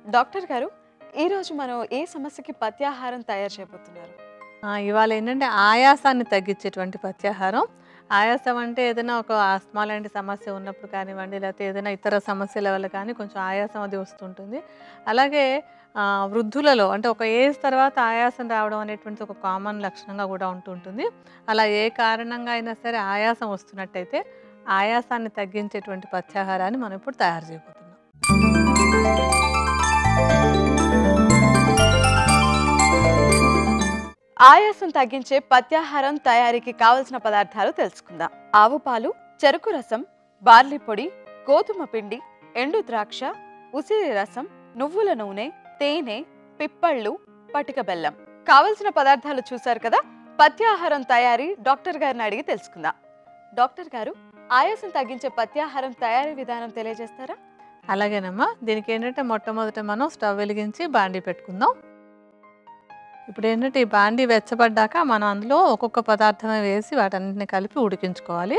Doctor గారు, ఈరోజు మనం ఏ సమస్యకి పథ్యాహారం తయారు చేయబోతున్నారు? ఇవాళ ఏంటంటే ఆయాసాన్ని తగ్గించేటువంటి పథ్యాహారం. ఆయాసం అంటే ఏదైనా ఒక ఆస్తమా లాంటి సమస్య ఉన్నప్పుడు కానివ్వండి, లేకపోతే ఏదైనా ఇతర సమస్యల వల్ల కానీ కొంచెం ఆయాసం అది వస్తుంటుంది. అలాగే వృద్ధులలో అంటే ఒక ఏజ్ తర్వాత ఆయాసం రావడం అనేటువంటిది ఒక కామన్ లక్షణంగా కూడా ఉంటుంటుంది. అలా ఏ కారణంగా అయినా సరే ఆయాసం వస్తున్నట్టయితే ఆయాసాన్ని తగ్గించేటువంటి పథ్యాహారాన్ని మనం ఇప్పుడు తయారు చేయబోతున్నాం. ఆయాసం తగ్గించే పథ్యాహారం తయారీకి కావలసిన పదార్థాలు తెలుసుకుందాం. ఆవు పాలు, చెరుకు రసం, బార్లీ పొడి, గోధుమ పిండి, ఎండు ద్రాక్ష, ఉసిరి రసం, నువ్వుల నూనె, తేనె, పిప్పళ్ళు, పటిక బెల్లం. కావలసిన పదార్థాలు చూశారు కదా. పథ్యాహారం తయారీ డాక్టర్ గారిని అడిగి తెలుసుకుందాం. డాక్టర్ గారు, ఆయాసం తగ్గించే పథ్యాహారం తయారీ విధానం తెలియజేస్తారా? అలాగేనమ్మా. దీనికి ఏంటంటే మొట్టమొదట మనం స్టవ్ వెలిగించి బాండీ పెట్టుకుందాం. ఇప్పుడు ఏంటంటే ఈ బాండీ వెచ్చబడ్డాక మనం అందులో ఒక్కొక్క పదార్థమే వేసి వాటన్నిటిని కలిపి ఉడికించుకోవాలి.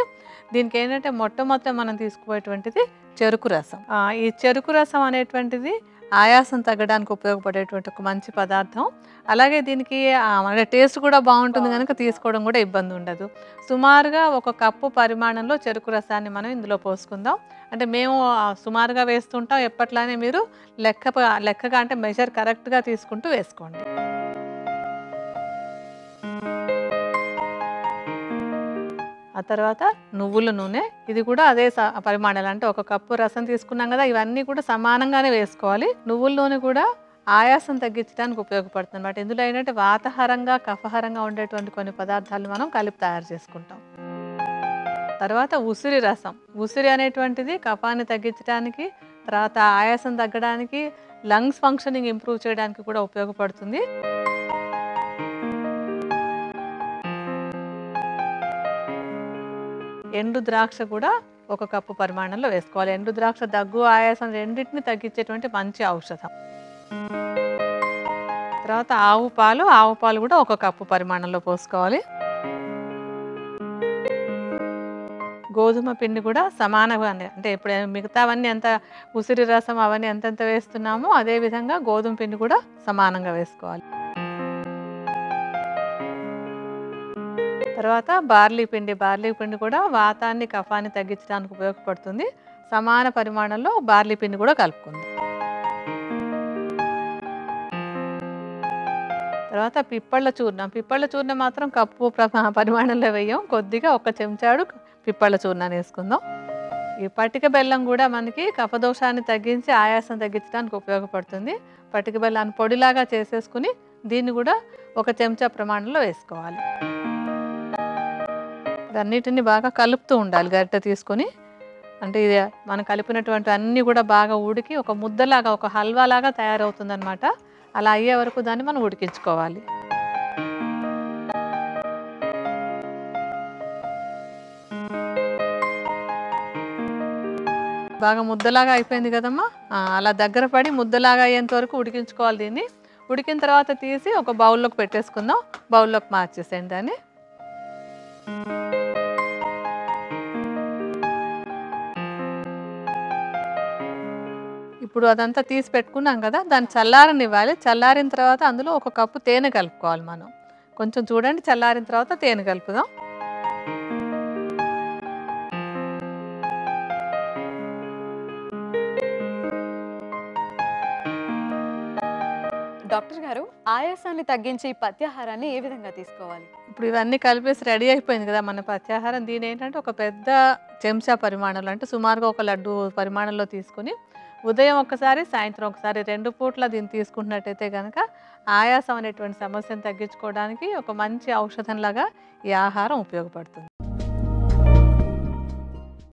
దీనికి ఏంటంటే మొట్టమొదట మనం తీసుకుపోయేటువంటిది చెరుకు రసం. ఈ చెరుకు రసం అనేటువంటిది ఆయాసం తగ్గడానికి ఉపయోగపడేటువంటి ఒక మంచి పదార్థం. అలాగే దీనికి అంటే టేస్ట్ కూడా బాగుంటుంది కనుక తీసుకోవడం కూడా ఇబ్బంది ఉండదు. సుమారుగా 1 కప్పు పరిమాణంలో చెరుకు రసాన్ని మనం ఇందులో పోసుకుందాం. అంటే మేము సుమారుగా వేస్తుంటాం. ఎప్పట్లానే మీరు లెక్కగా అంటే మెజర్ కరెక్ట్గా తీసుకుంటూ వేసుకోండి. ఆ తర్వాత నువ్వుల నూనె, ఇది కూడా అదే పరిమాణాలు. అంటే 1 కప్పు రసం తీసుకున్నాం కదా, ఇవన్నీ కూడా సమానంగానే వేసుకోవాలి. నువ్వుల నూనె కూడా ఆయాసం తగ్గించడానికి ఉపయోగపడుతుంది అన్నమాట. ఇందులో ఏంటంటే వాతహరంగా కఫహరంగా ఉండేటువంటి కొన్ని పదార్థాలు మనం కలిపి తయారు చేసుకుంటాం. తర్వాత ఉసిరి రసం. ఉసిరి అనేటువంటిది కఫాన్ని తగ్గించడానికి, తర్వాత ఆయాసం తగ్గడానికి, లంగ్స్ ఫంక్షనింగ్ ఇంప్రూవ్ చేయడానికి కూడా ఉపయోగపడుతుంది. ఎండు ద్రాక్ష కూడా 1 కప్పు పరిమాణంలో వేసుకోవాలి. ఎండు ద్రాక్ష దగ్గు, ఆయాసం రెండింటిని తగ్గించేటువంటి మంచి ఔషధం. తర్వాత ఆవు పాలు కూడా 1 కప్పు పరిమాణంలో పోసుకోవాలి. గోధుమ పిండి కూడా సమానంగానే, అంటే ఇప్పుడు మిగతావన్నీ ఎంత ఉసిరి రసం అవన్నీ ఎంతెంత వేస్తున్నామో అదే విధంగా గోధుమ పిండి కూడా సమానంగా వేసుకోవాలి. తర్వాత బార్లీ పిండి కూడా వాతాన్ని కఫాన్ని తగ్గించడానికి ఉపయోగపడుతుంది. సమాన పరిమాణంలో బార్లీ పిండి కూడా కలుపుకుంది. తర్వాత పిప్పళ్ళ చూర్ణం మాత్రం కప్పు పరిమాణంలో వేయం. కొద్దిగా 1 చెంచాడు పిప్పళ్ళ చూర్ణాన్ని వేసుకుందాం. ఈ పటిక బెల్లం కూడా మనకి కఫదోషాన్ని తగ్గించి ఆయాసం తగ్గించడానికి ఉపయోగపడుతుంది. పటిక బెల్లాన్ని పొడిలాగా చేసేసుకుని దీన్ని కూడా 1 చెంచా ప్రమాణంలో వేసుకోవాలి. అన్నిటిని బాగా కలుపుతూ ఉండాలి గరిటె తీసుకొని. అంటే ఇది మనం కలిపినటువంటి అన్నీ కూడా బాగా ఉడికి ఒక ముద్దలాగా, ఒక హల్వాలాగా తయారవుతుంది అనమాట. అలా అయ్యే వరకు దాన్ని మనం ఉడికించుకోవాలి. బాగా ముద్దలాగా అయిపోయింది కదమ్మా. అలా దగ్గర పడి ముద్దలాగా అయ్యేంత వరకు ఉడికించుకోవాలి దీన్ని. ఉడికిన తర్వాత తీసి ఒక బౌల్లోకి పెట్టేసుకుందాం. బౌల్లోకి మార్చేసేయండి దాన్ని. ఇప్పుడు అదంతా తీసి పెట్టుకున్నాం కదా, దాన్ని చల్లారనివ్వాలి. చల్లారిన తర్వాత అందులో 1 కప్పు తేనె కలుపుకోవాలి మనం. కొంచెం చూడండి, చల్లారిన తర్వాత తేనె కలుపుదాం. డాక్టర్ గారు, ఆయాసాన్ని తగ్గించే ఈ పథ్యాహారాన్ని ఏ విధంగా తీసుకోవాలి? ఇప్పుడు ఇవన్నీ కలిపేసి రెడీ అయిపోయింది కదా మన పథ్యాహారం. దీని ఏంటంటే ఒక పెద్ద చెంచా పరిమాణంలో, అంటే సుమారుగా 1 లడ్డు పరిమాణంలో తీసుకుని ఉదయం ఒకసారి, సాయంత్రం ఒకసారి 2 పూట్ల దీన్ని తీసుకుంటున్నట్టయితే కనుక ఆయాసం అనేటువంటి సమస్యను తగ్గించుకోవడానికి ఒక మంచి ఔషధంలాగా ఈ ఆహారం ఉపయోగపడుతుంది.